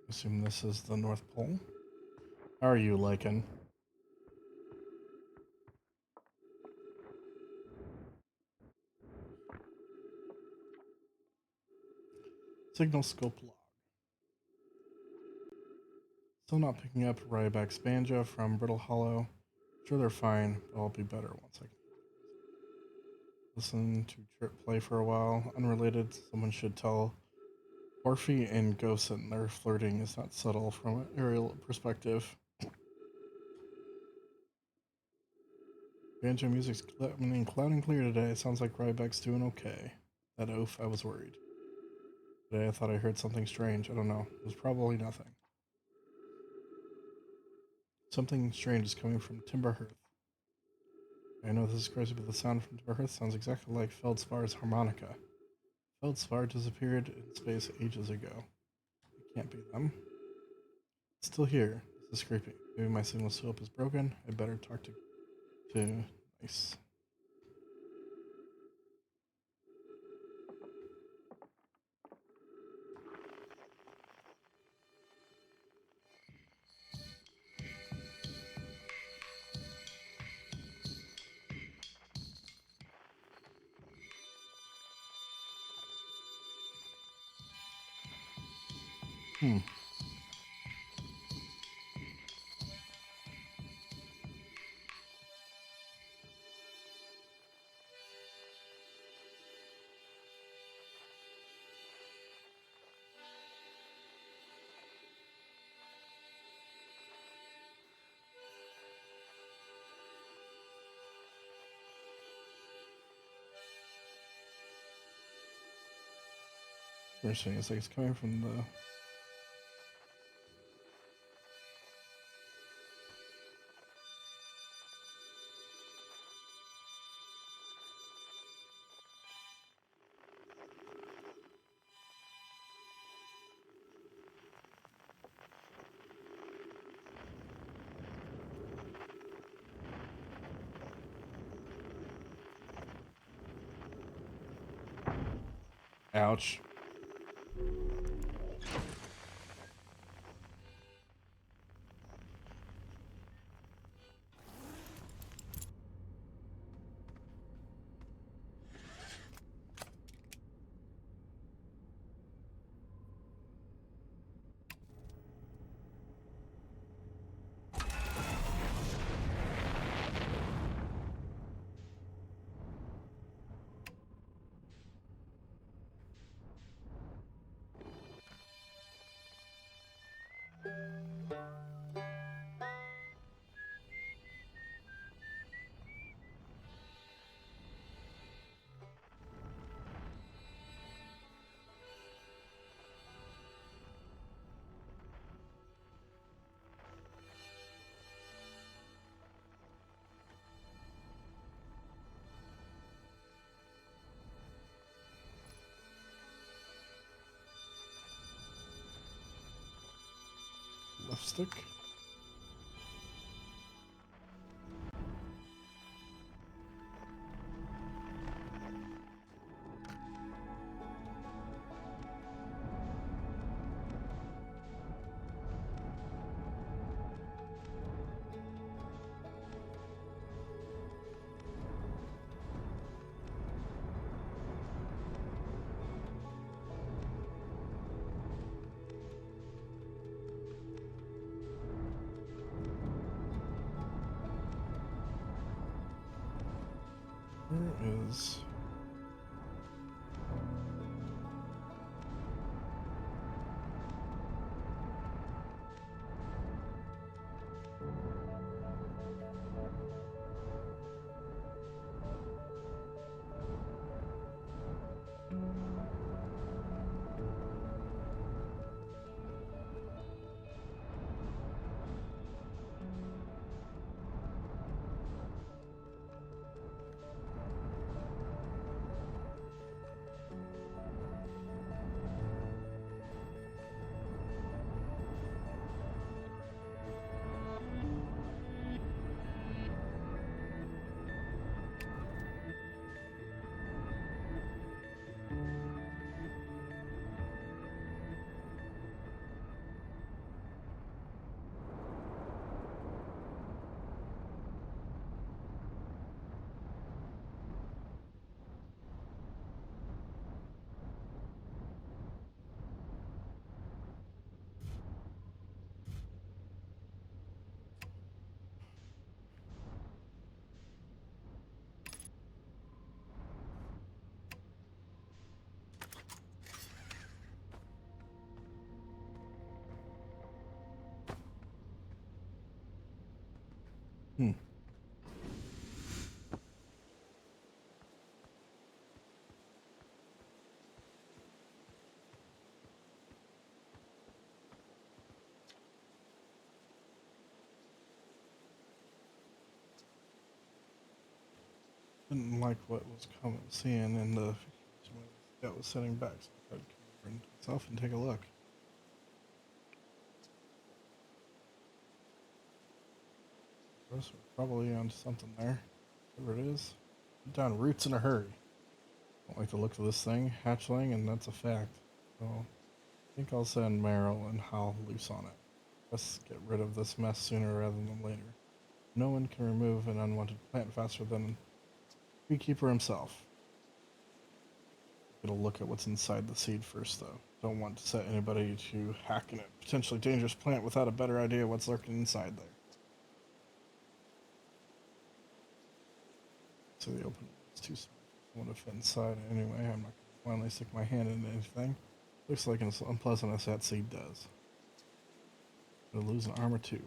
Assume this is the North Pole. How are you, Lycan? Signal scope log. Still not picking up Ryback's banjo from Brittle Hollow. Sure they're fine, but I'll be better once I can listen to Trip play for a while. Unrelated, someone should tell Orphe and Gosen their flirting is not subtle from an aerial perspective. Banjo music's coming cloud and clear today. Sounds like Ryback's doing okay. That oaf, I was worried. Today I thought I heard something strange. I don't know. It was probably nothing. Something strange is coming from Timber Hearth. I know this is crazy, but the sound from Timber Hearth sounds exactly like Feldspar's harmonica. Feldspar disappeared in space ages ago. It can't be them. It's still here. This is creepy. Maybe my signal scope is broken. I better talk to Nice. Hmm. Interesting. It's like it's coming from the. Ouch. Left stick. Where is... Hmm. Didn't like what was coming, seeing in the that was setting back, so I thought I'd come over and myself and take a look. We're probably on something there. Whatever it is. Put down roots in a hurry. Don't like the look of this thing, hatchling, and that's a fact. So I think I'll send Meryl and Hal loose on it. Let's get rid of this mess sooner rather than later. No one can remove an unwanted plant faster than Beekeeper himself. Get a look at what's inside the seed first, though. Don't want to set anybody to hacking a potentially dangerous plant without a better idea what's lurking inside there. So the opening is too small for someone to fit inside anyway. I'm not going to finally stick my hand into anything. Looks like an unpleasant as that seed does. Gonna lose an arm or two.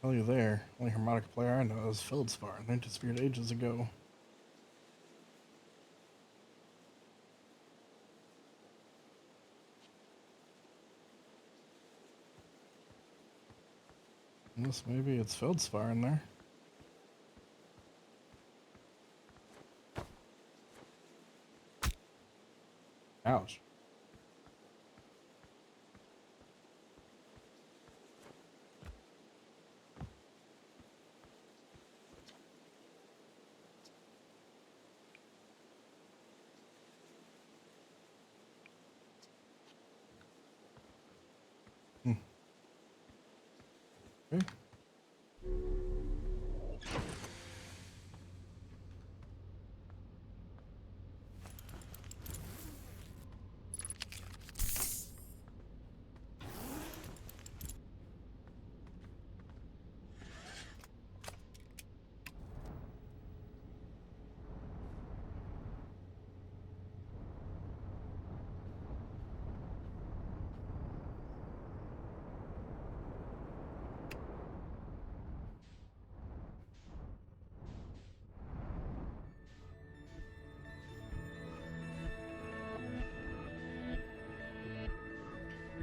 Tell you there, only harmonica player I know is Feldspar, and they disappeared ages ago. Unless maybe it's Feldspar in there. Ouch. Okay.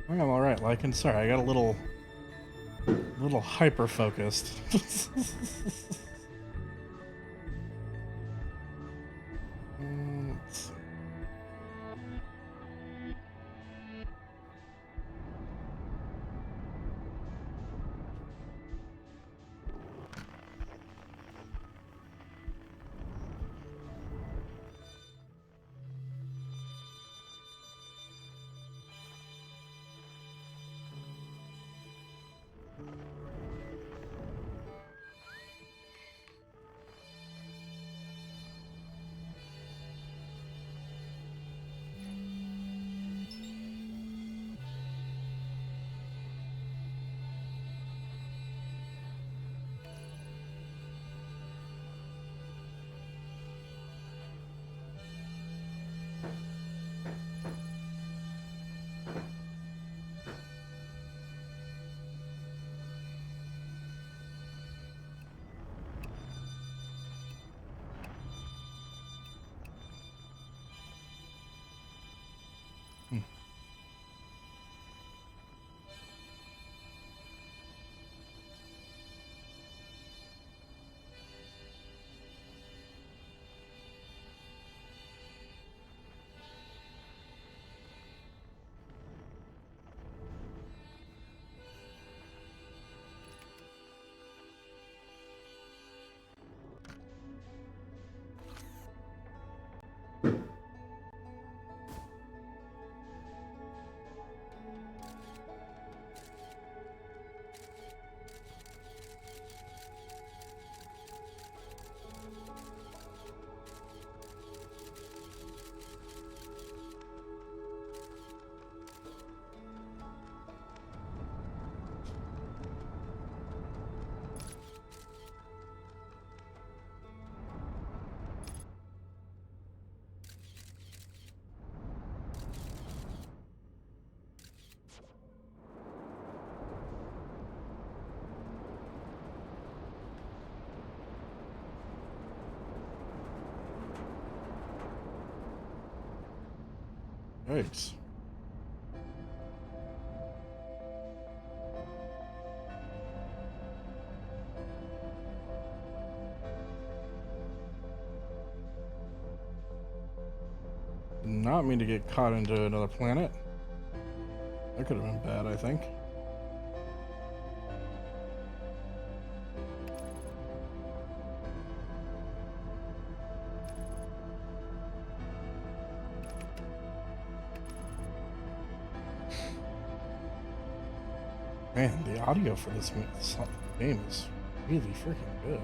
I'm all right, Lycan. Sorry, I got a little hyper focused. Let's see. Yikes. Did not mean to get caught into another planet. That could have been bad, I think. Man, the audio for this game is really freaking good.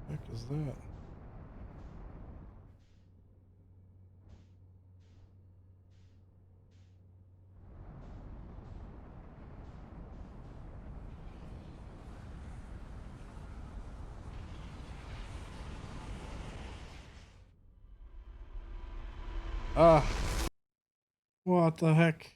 What the heck is that? Ah, what the heck?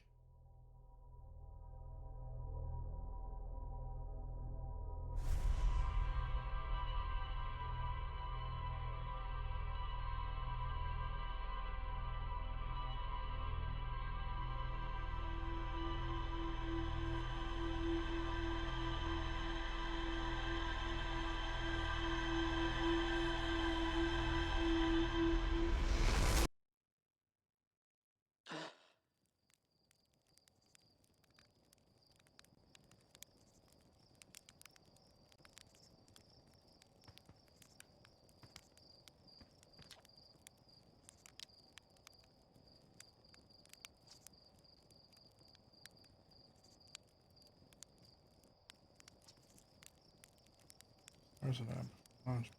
There's an app. Launch.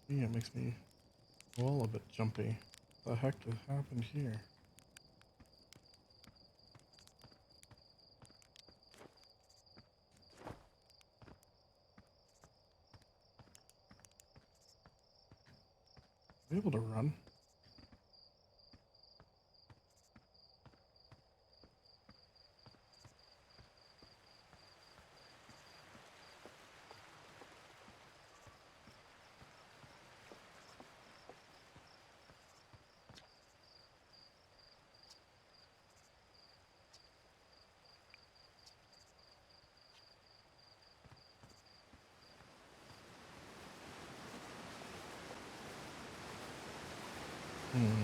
Yeah, it makes me well a bit jumpy. What the heck just happened here? Am I able to run? Hmm.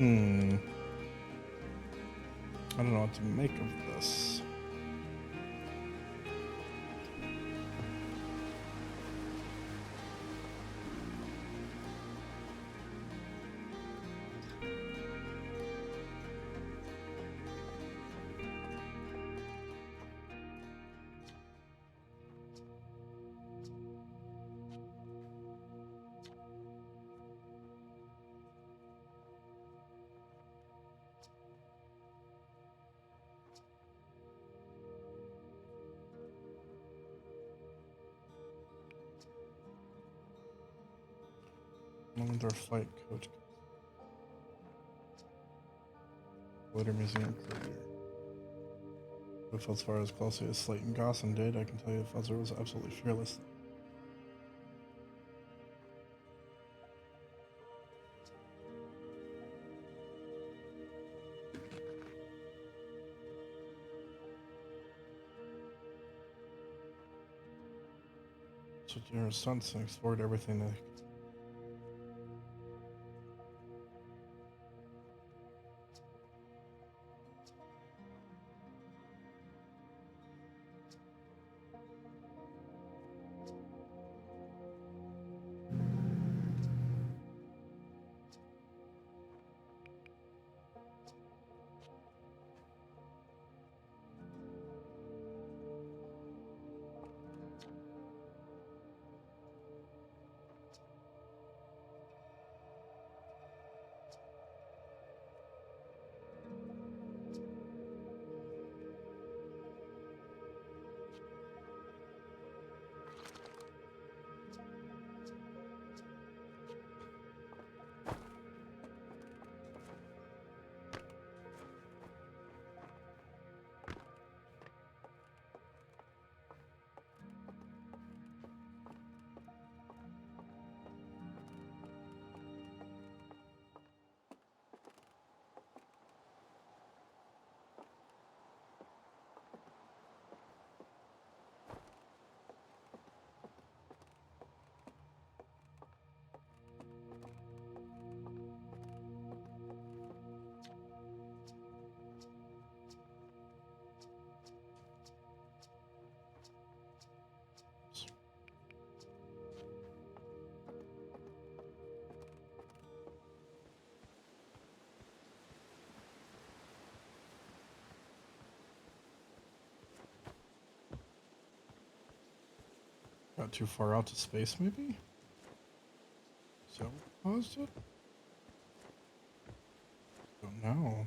I don't know what to make of this. Their flight coach. Glitter Museum Courier. If as far as closely as Slayton Gosson did, I can tell you Fuzzer was absolutely fearless. So your sons explored everything they got too far out to space, maybe? So caused it? Don't know.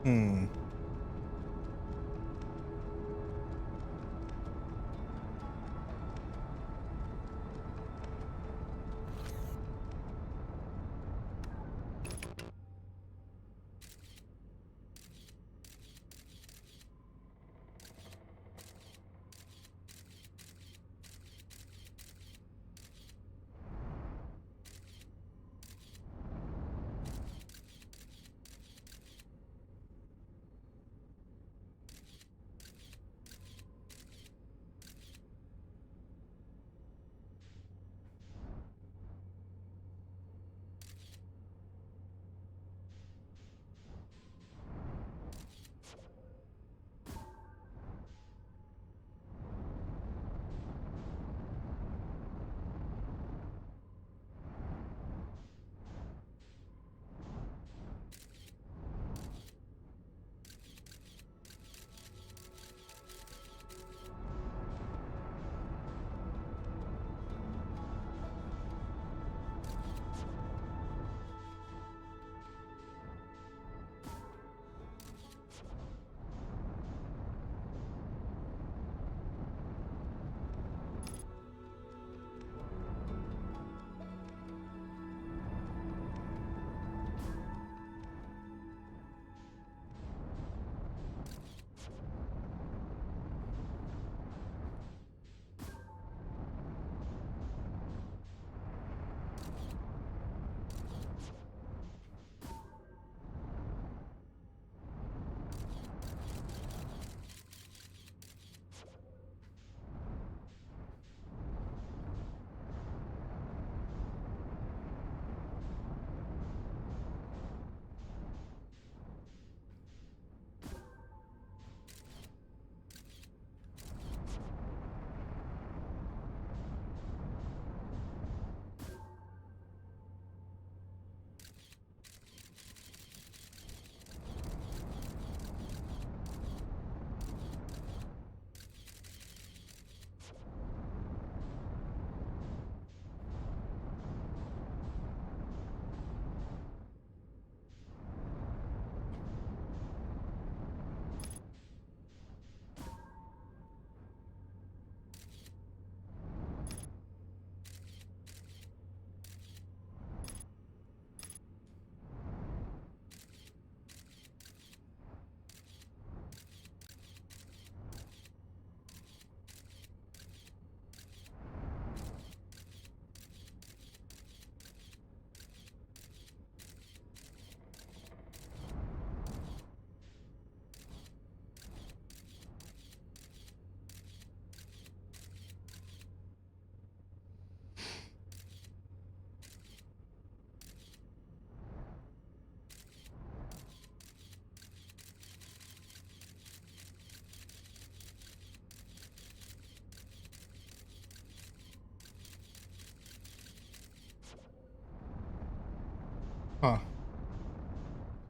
Hmm.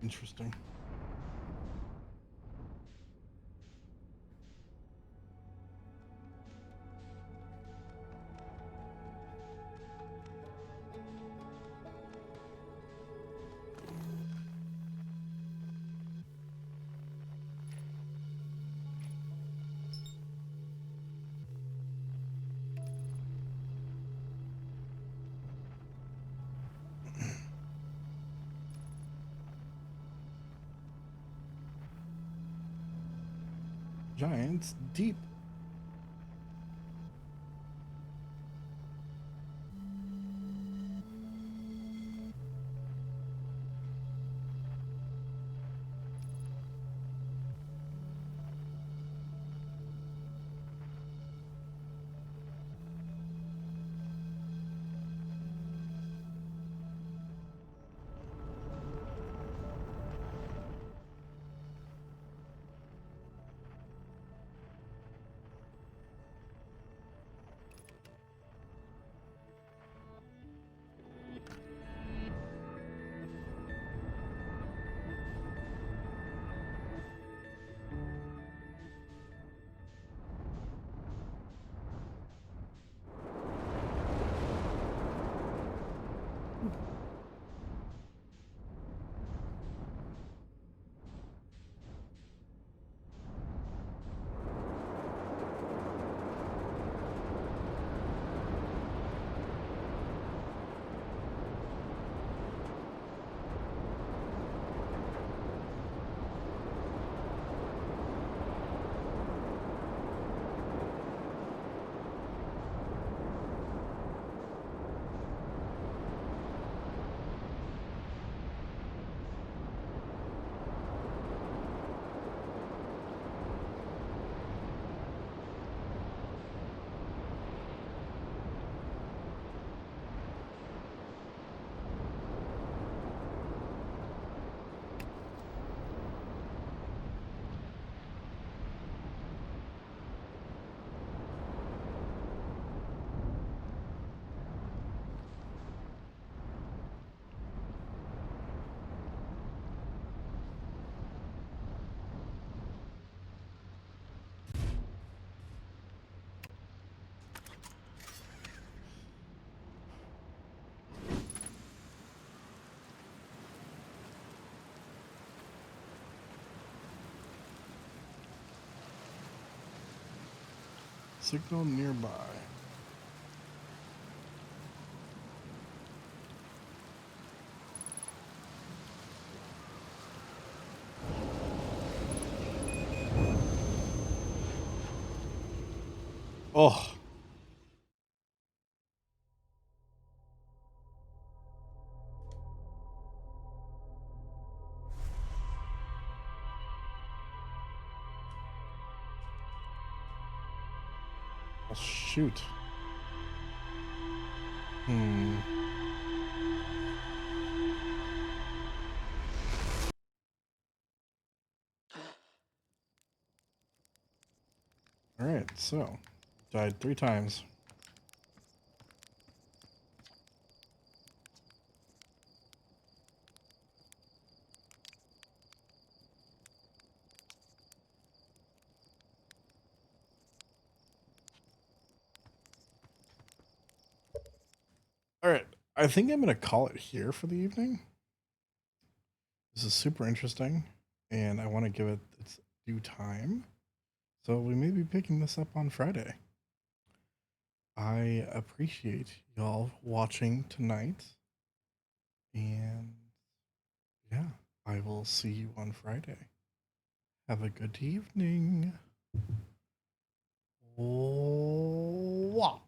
Interesting. Giants deep. Signal nearby. Oh. Oh, shoot. Alright, so died 3 times. Alright, I think I'm gonna call it here for the evening. This is super interesting, and I want to give it its due time. So we may be picking this up on Friday. I appreciate y'all watching tonight. And yeah, I will see you on Friday. Have a good evening. Oh, wow.